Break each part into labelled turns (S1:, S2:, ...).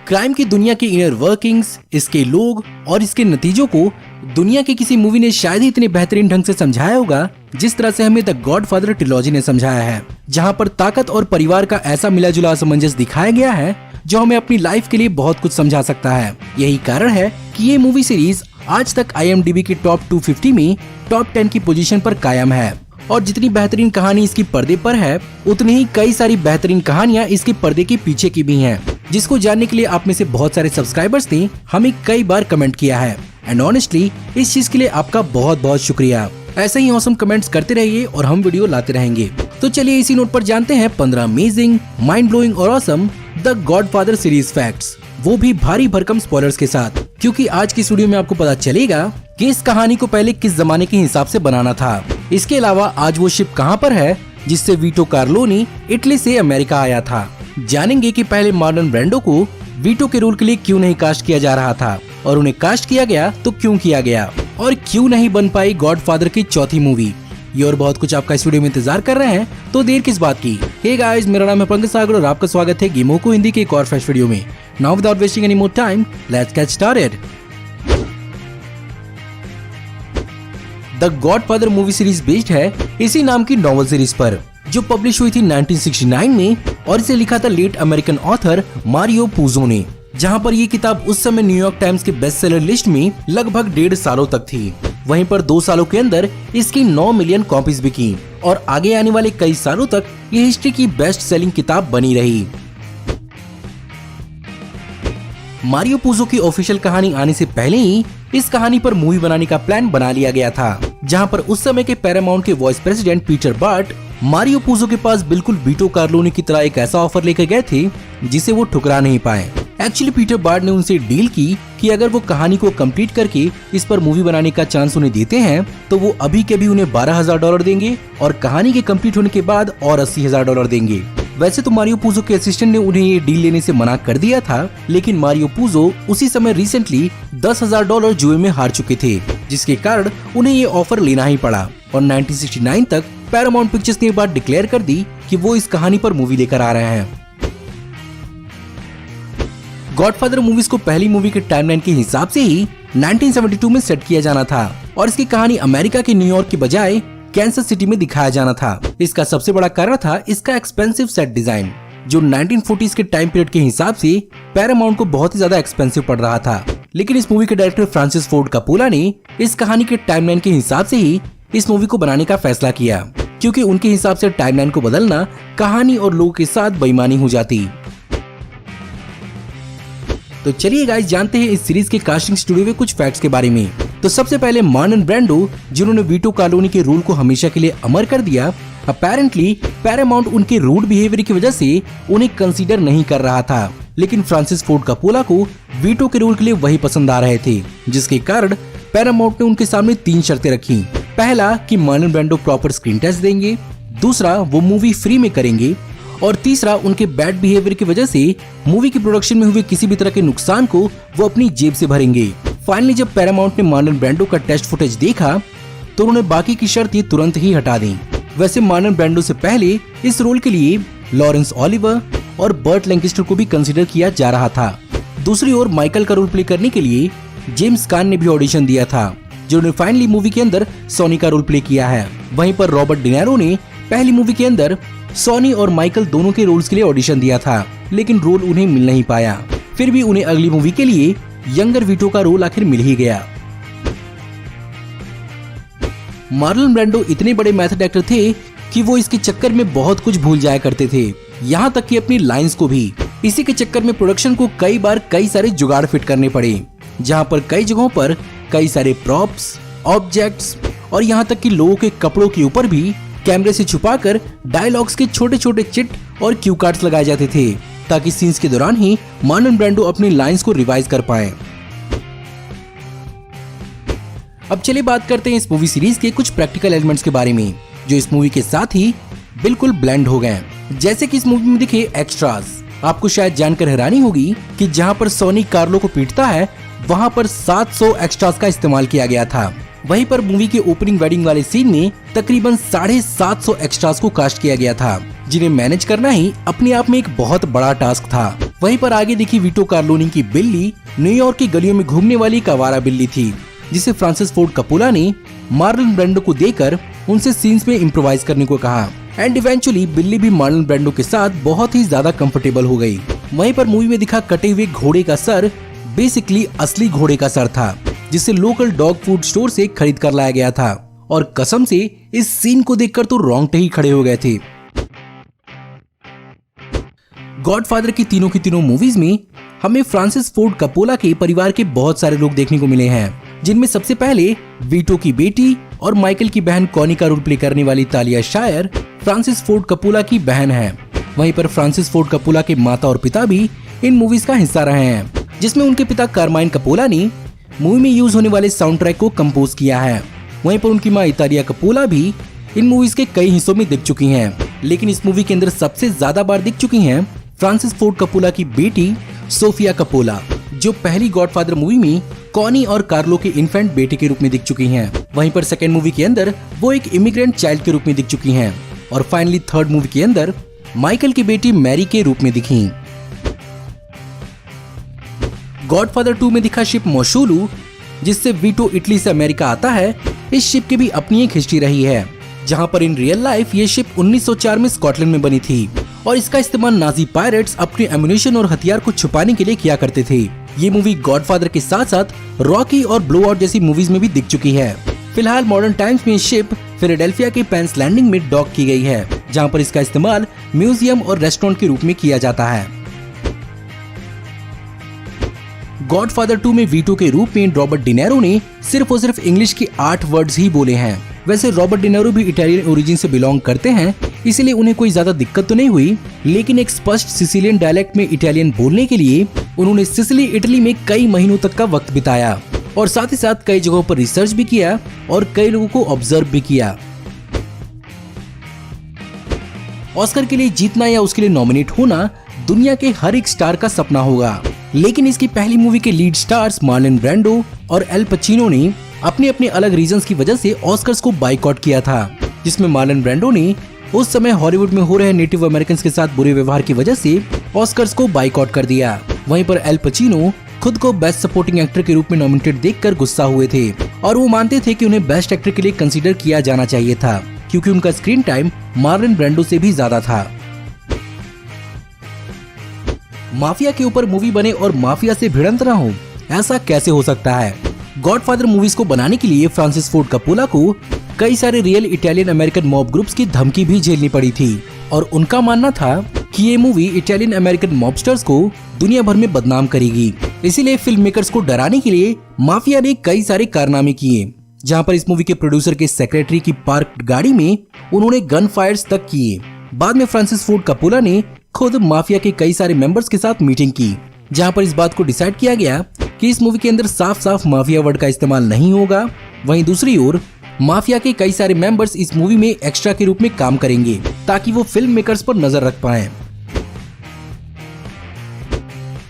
S1: Crime की दुनिया के इनर वर्किंग्स, इसके लोग और इसके नतीजों को दुनिया की किसी मूवी ने शायद ही इतने बेहतरीन ढंग से समझाया होगा जिस तरह से हमें द गॉडफादर ट्रिलॉजी ने समझाया है, जहां पर ताकत और परिवार का ऐसा मिला जुला असमंजस दिखाया गया है जो हमें अपनी लाइफ के लिए बहुत कुछ समझा सकता है। यही कारण है कि ये मूवी सीरीज आज तक IMDb की टॉप 250 में टॉप 10 की पोजीशन पर कायम है। और जितनी बेहतरीन कहानी इसकी पर्दे पर है, उतनी ही कई सारी बेहतरीन कहानियां इसके पर्दे के पीछे की भी हैं, जिसको जानने के लिए आप में से बहुत सारे सब्सक्राइबर्स ने हमें कई बार कमेंट किया है। एंड ऑनेस्टली इस चीज के लिए आपका बहुत बहुत शुक्रिया। ऐसे ही ऑसम कमेंट्स करते रहिए और हम वीडियो लाते रहेंगे। तो चलिए इसी नोट पर जानते हैं 15 अमेजिंग, माइंड ब्लोइंग और awesome the godfather series facts, वो भी भारी भरकम स्पॉयलर्स के साथ, क्योंकि आज की वीडियो में आपको पता चलेगा कि इस कहानी को पहले किस जमाने के हिसाब से बनाना था। इसके अलावा आज वो शिप कहां पर है जिससे वीटो कार्लोनी इटली से अमेरिका आया था। जानेंगे कि पहले मार्लन ब्रैंडो को वीटो के रोल के लिए क्यों नहीं कास्ट किया जा रहा था, और उन्हें कास्ट किया गया तो क्यों किया गया, और क्यों नहीं बन पाई गॉडफादर की चौथी मूवी। ये और बहुत कुछ आपका इस वीडियो में इंतजार कर रहे हैं, तो देर किस बात की। हे गाइस, मेरा नाम है पंकज सागर और आपका स्वागत है गेमों को हिंदी के एक और फ्रेश वीडियो में। Now without wasting any more time, let's get started. The godfather movie series based है इसी नाम की नॉवल सीरीज पर, जो पब्लिश हुई थी 1969 में, और इसे लिखा था late American author Mario Puzo ने, जहां पर ये किताब उस समय न्यूयॉर्क टाइम्स के बेस्ट सेलर लिस्ट में लगभग 1.5 सालों तक थी। वहीं पर 2 सालों के अंदर इसकी 9 मिलियन कॉपीज बिकी और आगे आने वाले कई सालों तक ये हिस्ट्री की बेस्ट सेलिंग किताब बनी रही। मारियो पूजो की ऑफिशियल कहानी आने से पहले ही इस कहानी पर मूवी बनाने का प्लान बना लिया गया था, जहां पर उस समय के पैरामाउंट के vice president Peter Bart Mario Puzo के पास बिल्कुल वीटो कार्लोनी की तरह एक ऐसा ऑफर लेकर गए थे जिसे वो ठुकरा नहीं पाए। एक्चुअली पीटर बार्ट ने उनसे डील की कि अगर वो कहानी को कंप्लीट करके इस पर मूवी बनाने का चांस उन्हें देते हैं तो वो अभी के अभी उन्हें $12,000 देंगे और कहानी के कंप्लीट होने के बाद और $80,000 देंगे। वैसे तो मारियो पूजो के असिस्टेंट ने उन्हें ये डील लेने से मना कर दिया था, लेकिन मारियो पूजो उसी समय रिसेंटली $10,000 जुए में हार चुके थे, जिसके कारण उन्हें ये ऑफर लेना ही पड़ा। और 1969 तक पैरामाउंट पिक्चर्स ने एक बार डिक्लेयर कर दी कि वो इस कहानी पर मूवी लेकर आ रहे हैं। गॉडफादर मूवीज को पहली मूवी के टाइमलाइन के हिसाब से ही 1972 में सेट किया जाना था, और इसकी कहानी अमेरिका के न्यूयॉर्क की बजाय कैंसस सिटी में दिखाया जाना था। इसका सबसे बड़ा कारण था इसका एक्सपेंसिव सेट डिजाइन, जो 1940s के टाइम पीरियड के हिसाब से पैरामाउंट को बहुत ही ज्यादा एक्सपेंसिव पड़ रहा था। लेकिन इस मूवी के डायरेक्टर फ्रांसिस फोर्ड कपोला ने इस कहानी के टाइमलाइन के हिसाब से ही इस मूवी को बनाने का फैसला किया, क्योंकि उनके हिसाब से टाइमलाइन को बदलना कहानी और लोगों के साथ बेईमानी हो जाती। तो चलिए गाइस जानते हैं इस सीरीज के कास्टिंग स्टूडियो में कुछ फैक्ट्स के बारे में। तो सबसे पहले मार्लन ब्रैंडो, जिन्होंने वीटो कार्लोनी के रोल को हमेशा के लिए अमर कर दिया, अपैरेंटली पैरामाउंट उनके रूड बिहेवियर की वजह से उन्हें कंसीडर नहीं कर रहा था, लेकिन फ्रांसिस फोर्ड कपोला को वीटो के रोल के लिए वही पसंद आ रहे थे, जिसके कारण पैरामाउंट ने उनके सामने 3 शर्तें रखी। पहला कि Marlon Brando proper screen test देंगे, दूसरा वो मूवी फ्री में करेंगे, और तीसरा उनके बैड बिहेवियर की वजह से मूवी की प्रोडक्शन में हुए किसी भी तरह के नुकसान को वो अपनी जेब से भरेंगे। फाइनली जब पैरामाउंट ने मार्लन ब्रैंडो का टेस्ट फुटेज देखा तो उन्होंने बाकी की शर्तें तुरंत ही हटा दी। वैसे मार्लन ब्रैंडो से पहले इस रोल के लिए लॉरेंस ओलिवर और बर्ट लैंकेस्टर को भी कंसीडर किया जा रहा था। दूसरी ओर माइकल का रोल प्ले करने के लिए जेम्स कान ने भी ऑडिशन दिया था, जिन्होंने फाइनली मूवी के अंदर सोनी का रोल प्ले किया है। वहीं पर रॉबर्ट डिनेरो ने पहली मूवी के अंदर सोनी और माइकल दोनों के रोल्स के लिए ऑडिशन दिया था, लेकिन रोल उन्हें मिल नहीं पाया। फिर भी उन्हें अगली मूवी के लिए यंगर वीटो का रोल आखिर मिल ही गया। मार्लन ब्रैंडो इतने बड़े मेथड एक्टर थे कि वो इसके चक्कर में बहुत कुछ भूल जाया करते थे, यहाँ तक कि अपनी लाइंस को भी। इसी के चक्कर में प्रोडक्शन को कई बार कई सारे जुगाड़ फिट करने पड़े, जहाँ पर कई जगहों पर कई सारे प्रॉप्स, ऑब्जेक्ट्स और यहाँ तक कि लोगों के कपड़ों के ऊपर भी कैमरे से छुपाकर डायलॉग्स के छोटे छोटे चिट और क्यू कार्ड्स लगाए जाते थे, ताकि सीन्स के दौरान ही मार्लन ब्रैंडो अपनी लाइंस को रिवाइज कर पाए। अब चलिए बात करते हैं इस मूवी सीरीज के कुछ प्रैक्टिकल एलिमेंट्स के बारे में, जो इस मूवी के साथ ही बिल्कुल ब्लेंड हो गए। जैसे कि इस मूवी में दिखे एक्स्ट्रास। आपको शायद जानकर हैरानी होगी कि जहां पर सोनी कार्लो को पीटता है, वहां पर 700 एक्स्ट्रास का इस्तेमाल किया गया था। वहीं पर मूवी के ओपनिंग वेडिंग वाले सीन में तकरीबन 750 एक्स्ट्रास को कास्ट किया गया था, जिन्हें मैनेज करना ही अपने आप में एक बहुत बड़ा टास्क था। वहीं पर आगे दिखी वीटो कार्लोनी की बिल्ली न्यूयॉर्क की गलियों में घूमने वाली एक आवारा बिल्ली थी, जिसे फ्रांसिस फोर्ड कपोला ने मार्लन ब्रांडो को देकर उनसे सीन्स में इम्प्रोवाइज करने को कहा एंड इवेंचुअली बिल्ली भी मार्लन ब्रांडो के साथ बहुत ही ज्यादा कंफर्टेबल हो गई। वहीं पर मूवी में दिखा कटे हुए घोड़े का सर बेसिकली असली घोड़े का सर था, जिसे लोकल डॉग फूड स्टोर से खरीद कर लाया गया था और कसम से इस सीन को देखकर तो रोंगटे ही खड़े हो गए थे। गॉडफादर की तीनों मूवीज में हमें फ्रांसिस फोर्ड कपोला के परिवार के बहुत सारे लोग देखने को मिले हैं, जिनमें सबसे पहले वीटो की बेटी और माइकल की बहन कॉनी का रोल प्ले करने वाली तालिया शायर फ्रांसिस फोर्ड कपोला की बहन है। वहीं पर फ्रांसिस फोर्ड कपोला के माता और पिता भी इन मूवीज का हिस्सा रहे हैं, जिसमें उनके पिता कारमाइन कपोला ने मूवी में यूज होने वाले साउंड ट्रैक को कंपोज किया है। वहीं पर उनकी माँ इतालिया कपोला भी इन मूवीज के कई हिस्सों में दिख चुकी हैं, लेकिन इस मूवी के अंदर सबसे ज्यादा बार दिख चुकी हैं फ्रांसिस फोर्ड कपोला की बेटी सोफिया कपोला, जो पहली गॉडफादर मूवी में कॉनी और कार्लो के इन्फेंट बेटे के रूप में दिख चुकी हैं। वहीं पर सेकेंड मूवी के अंदर वो एक इमिग्रेंट चाइल्ड के रूप में दिख चुकी हैं और फाइनली थर्ड मूवी के अंदर माइकल की बेटी मैरी के रूप में दिखी। गॉडफादर 2 में दिखा शिप मोशुलू, जिससे वीटो इटली से अमेरिका आता है। इस शिप की भी अपनी एक हिस्ट्री रही है, जहां पर इन रियल लाइफ ये शिप 1904 में स्कॉटलैंड में बनी थी और इसका इस्तेमाल नाजी पायरेट्स अपने एम्युनिशन और हथियार को छुपाने के लिए किया करते थे। ये मूवी गॉडफादर के साथ साथ रॉकी और ब्लो आउट जैसी मूवीज में भी दिख चुकी है। फिलहाल मॉडर्न टाइम्स में शिप फिलाडेल्फिया के पेंस लैंडिंग में डॉक की गई है, जहां पर इसका इस्तेमाल म्यूजियम और रेस्टोरेंट के रूप में किया जाता है। गॉडफादर 2 में वीटो के रूप में रॉबर्ट डिनेरो ने सिर्फ और सिर्फ इंग्लिश के 8 वर्ड्स ही बोले हैं। वैसे रॉबर्ट डिनेरो भी इटालियन ओरिजिन से बिलोंग करते हैं, इसलिए उन्हें कोई ज्यादा दिक्कत तो नहीं हुई, लेकिन एक स्पष्ट सिसिलियन डायलेक्ट में इटालियन बोलने के लिए उन्होंने सिसिली इटली में कई महीनों तक का वक्त बिताया और साथ ही साथ कई जगहों पर रिसर्च भी किया और कई लोगों को ऑब्जर्व भी किया। ऑस्कर के लिए जीतना या उसके लिए नॉमिनेट होना दुनिया के हर एक स्टार का सपना होगा, लेकिन इसकी पहली मूवी के लीड स्टार्स मार्लन ब्रांडो और एल पचिनो ने अपने अपने अलग रीजंस की वजह से ऑस्कर्स को बाइकॉट किया था, जिसमें मार्लन ब्रांडो ने उस समय हॉलीवुड में हो रहे नेटिव अमेरिकन के साथ बुरे व्यवहार की वजह से ऑस्कर्स को बाइकॉट कर दिया। वहीं पर एल पचिनो खुद को बेस्ट सपोर्टिंग एक्टर के रूप में नॉमिनेटेड देखकर गुस्सा हुए थे और वो मानते थे कि उन्हें बेस्ट एक्टर के लिए कंसीडर किया जाना चाहिए था, क्योंकि उनका स्क्रीन टाइम मार्लन ब्रांडो से भी ज्यादा था। माफिया के ऊपर मूवी बने और माफिया से भिड़ंत ना हो, ऐसा कैसे हो सकता है? गॉडफादर मूवीज को बनाने के लिए फ्रांसिस फोर्ड कपोला को कई सारे real Italian American mob groups की धमकी भी झेलनी पड़ी थी और उनका मानना था कि ये मूवी इटालियन अमेरिकन मॉबस्टर्स को दुनिया भर में बदनाम करेगी। इसीलिए फिल्म मेकर्स को डराने के लिए माफिया ने कई सारे कारनामे किए, जहां पर इस मूवी के प्रोड्यूसर के सेक्रेटरी की पार्क्ड गाड़ी में उन्होंने गन फायर्स तक किए। बाद में फ्रांसिस फोर्ड कपोला ने खुद माफिया के कई सारे मेंबर्स के साथ मीटिंग की, जहां पर इस बात को डिसाइड किया गया कि इस मूवी के अंदर साफ साफ माफिया वर्ड का इस्तेमाल नहीं होगा। वहीं दूसरी ओर माफिया के कई सारे मेंबर्स इस मूवी में एक्स्ट्रा के रूप में काम करेंगे ताकि वो फिल्म मेकर्स पर नजर रख पाएं।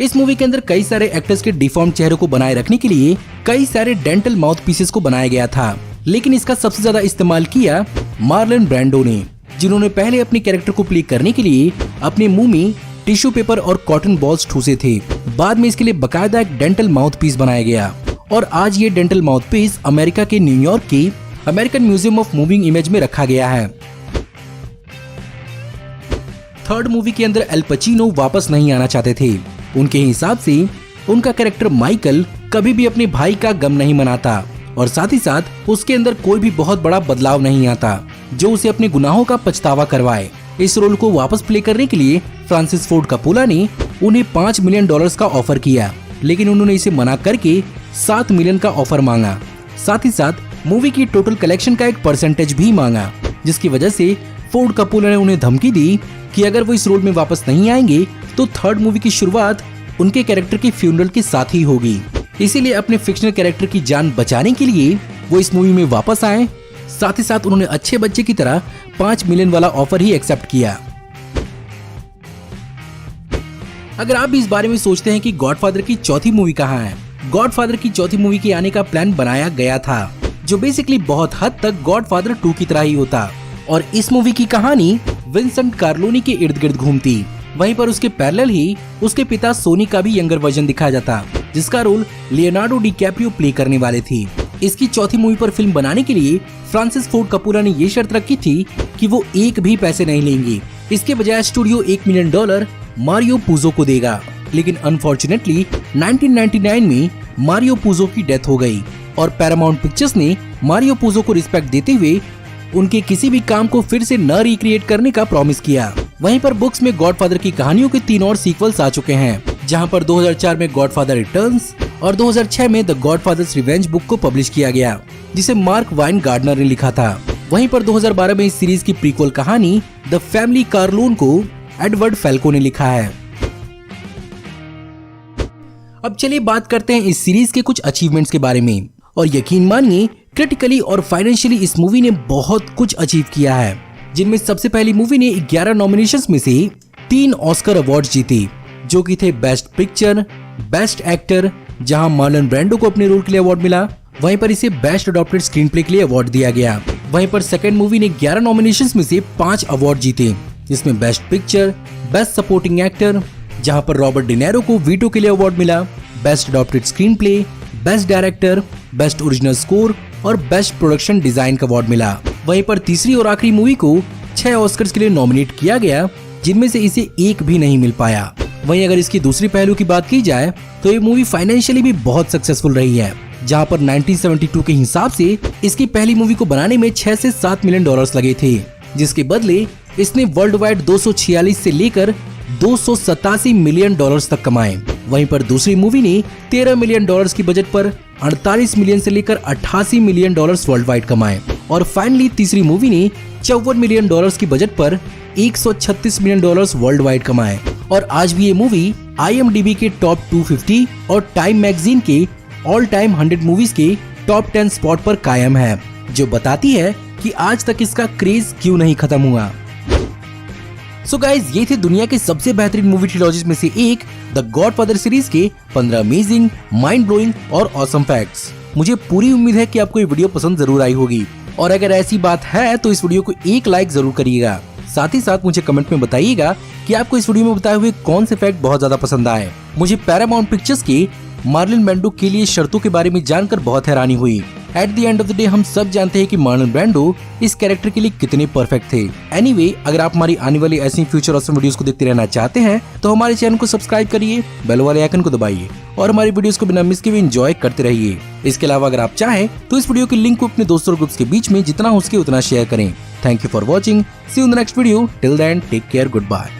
S1: इस मूवी के अंदर कई सारे एक्टर्स के डिफॉर्म चेहरों को बनाए रखने के लिए कई सारे डेंटल माउथ पीसेस को बनाया गया था, लेकिन इसका सबसे ज्यादा इस्तेमाल किया मार्लन ब्रांडो ने, जिन्होंने पहले अपने कैरेक्टर को प्ले करने के लिए अपने मुंह में टिश्यू पेपर और कॉटन बॉल्स ठूसे थे। बाद में इसके लिए बकायदा एक डेंटल माउथ पीस बनाया गया और आज ये डेंटल माउथ पीस अमेरिका के न्यूयॉर्क की American museum of moving image में रखा गया है। थर्ड मूवी के अंदर एल पचिनो वापस नहीं आना चाहते थे। उनके हिसाब से उनका कैरेक्टर माइकल कभी भी अपने भाई का गम नहीं मनाता और साथ ही साथ उसके अंदर कोई भी बहुत बड़ा बदलाव नहीं आता जो उसे अपने गुनाहों का पछतावा करवाए। इस रोल को वापस प्ले करने के लिए फ्रांसिस फोर्ड कपोला ने उन्हें $5 मिलियन का ऑफर किया, लेकिन उन्होंने इसे मना करके $7 मिलियन का ऑफर मांगा। साथ ही साथ मूवी की टोटल कलेक्शन का एक परसेंटेज भी मांगा, जिसकी वजह से फोर्ड कपोला ने उन्हें धमकी दी कि अगर वो इस रोल में वापस नहीं आएंगे तो थर्ड मूवी की शुरुआत उनके कैरेक्टर के फ्यूनरल के साथ ही होगी। इसीलिए अपने फिक्शनल कैरेक्टर की जान बचाने के लिए वो इस मूवी में वापस आए। साथ ही साथ उन्होंने अच्छे बच्चे की तरह $5 मिलियन वाला ऑफर ही एक्सेप्ट किया। अगर आप भी इस बारे में सोचते हैं कि गॉडफादर की चौथी मूवी कहाँ है, गॉडफादर की चौथी मूवी के आने का प्लान बनाया गया था, जो बेसिकली बहुत हद तक गॉडफादर 2 की तरह ही होता और इस मूवी की कहानी विंसेंट कार्लोनी के इर्द गिर्द घूमती। वहीं पर उसके पैरेलल ही उसके पिता सोनी का भी यंगर वर्जन दिखाया जाता, जिसका रोल लियोनार्डो डिकैप्रियो प्ले करने वाले थे। इसकी चौथी मूवी पर फिल्म बनाने के लिए फ्रांसिस फोर्ड कपूरा ने ये शर्त रखी थी कि वो एक भी पैसे नहीं लेंगे। इसके बजाय स्टूडियो $1 मिलियन मारियो पूजो को देगा, लेकिन अनफॉर्चुनेटली 1999 में मारियो पूजो की डेथ हो गई और पैरामाउंट पिक्चर्स ने मारियो पूजो को रिस्पेक्ट देते हुए उनके किसी भी काम को फिर से न रिक्रिएट करने का प्रॉमिस किया। वहीं पर बुक्स में गॉडफादर की कहानियों के 3 और सीक्वल्स आ चुके हैं, जहां पर 2004 में गॉडफादर रिटर्न्स और 2006 में द गॉडफादर्स रिवेंज बुक को पब्लिश किया गया, जिसे मार्क वाइन गार्डनर ने लिखा था। वहीं पर 2012 में इस सीरीज की प्रीक्वल कहानी द फैमिली कार्लोन को एडवर्ड फैल्को ने लिखा है। अब चलिए बात करते हैं इस सीरीज के कुछ अचीवमेंट्स के बारे में। और यकीन मानिए, क्रिटिकली और फाइनेंशियली इस मूवी ने बहुत कुछ अचीव किया है, जिनमें सबसे पहली मूवी ने 11 नॉमिनेशंस में से 3 ऑस्कर अवार्ड्स जीते, जो कि थे बेस्ट पिक्चर, बेस्ट एक्टर, जहां मार्लन ब्रैंडो को अपने रोल के लिए अवार्ड मिला, वहीं पर इसे बेस्ट अडॉप्टेड स्क्रीन प्ले के लिए अवार्ड दिया गया। वहीं पर सेकंड मूवी ने 11 नॉमिनेशंस में से 5 अवार्ड जीते, जिसमें best picture, best supporting actor, जहां पर रॉबर्ट डिनेरो को वीटो के लिए अवार्ड मिला, best adopted screen play, best director, best original score और बेस्ट प्रोडक्शन डिजाइन का अवार्ड मिला। वहीं पर तीसरी और आखिरी मूवी को 6 ऑस्कर्स के लिए नॉमिनेट किया गया, जिनमें से इसे एक भी नहीं मिल पाया। वहीं अगर इसकी दूसरी पहलू की बात की जाए तो ये मूवी फाइनेंशियली भी बहुत सक्सेसफुल रही है, जहां पर 1972 के हिसाब से इसकी पहली मूवी को बनाने में 6 से 7 मिलियन डॉलर्स लगे थे, जिसके बदले इसने वर्ल्ड वाइड 246 से लेकर 287 मिलियन डॉलर्स तक कमाए। वहीं पर दूसरी मूवी ने 13 मिलियन डॉलर्स की बजट पर 48 मिलियन से लेकर 88 मिलियन डॉलर्स वर्ल्ड वाइड कमाए। और फाइनली तीसरी मूवी ने 54 मिलियन डॉलर्स की बजट पर 136 मिलियन डॉलर्स वर्ल्ड वाइड कमाए। और आज भी ये मूवी IMDb के टॉप 250 और टाइम मैगजीन के ऑल टाइम 100 मूवीज के टॉप 10 स्पॉट पर कायम है, जो बताती है कि आज तक इसका क्रेज क्यों नहीं खत्म हुआ। सो गाइज, ये थे दुनिया के सबसे बेहतरीन मूवी ट्रिलॉजीज में से एक द गॉडफादर सीरीज के 15 अमेजिंग, माइंड ब्लोइंग और ऑसम फैक्ट्स। मुझे पूरी उम्मीद है कि आपको ये वीडियो पसंद जरूर आई होगी, और अगर ऐसी बात है तो इस वीडियो को एक लाइक जरूर करिएगा। साथ ही साथ मुझे कमेंट में बताइएगा कि आपको इस वीडियो में बताए हुए कौन से फैक्ट बहुत ज्यादा पसंद आए। मुझे पैरामाउंट पिक्चर्स के मार्लन ब्रैंडो के लिए शर्तों के बारे में जानकर बहुत हैरानी हुई। At the end of the day हम सब जानते हैं कि मार्लन ब्रैंडो इस कैरेक्टर के लिए कितने परफेक्ट थे। एनीवे, अगर आप हमारी आने वाली ऐसी फ्यूचर ऑसम वीडियोस को देखते रहना चाहते हैं तो हमारे चैनल को सब्सक्राइब करिए, बेल वाले आइकन को दबाइए और हमारी वीडियोस को बिना मिस किए एंजॉय करते रहिए। इसके अलावा अगर आप चाहें तो इस वीडियो के लिंक को अपने दोस्तों और ग्रुप्स के बीच में जितना हो सके उतना शेयर करें। Thank you for watching. See you in the next video. Till then take care, good bye.